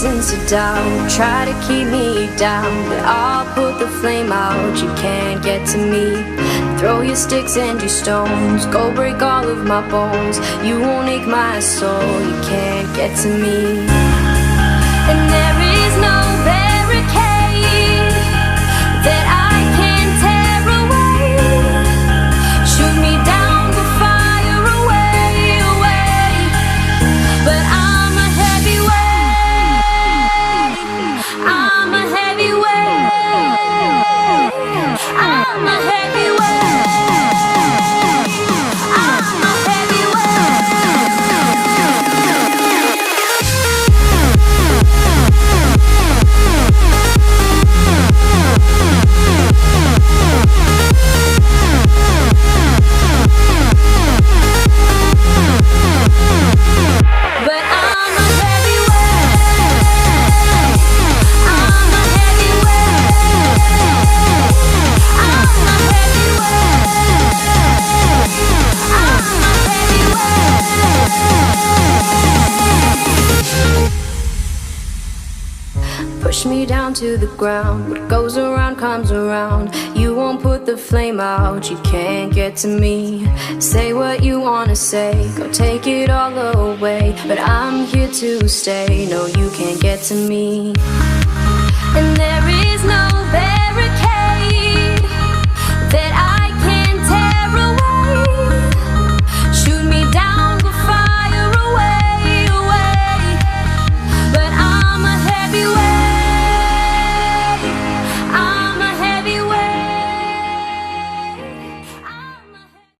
reasons to doubt, try to keep me down, but I'll put the flame out. You can't get to me. Throw your sticks and your stones, go break all of my bones. You won't ache my soul, you can't get to me. And there is no barricade that I can tear away. Shoot me down, but fire away, away. But I'm a heavyweight, I'm a heavyweight, I'm a heavyweight. Push me down to the ground. What goes around comes around. You won't put the flame out, you can't get to me. Say what you wanna say, go take it all away, but I'm here to stay. No, you can't get to me. And there is no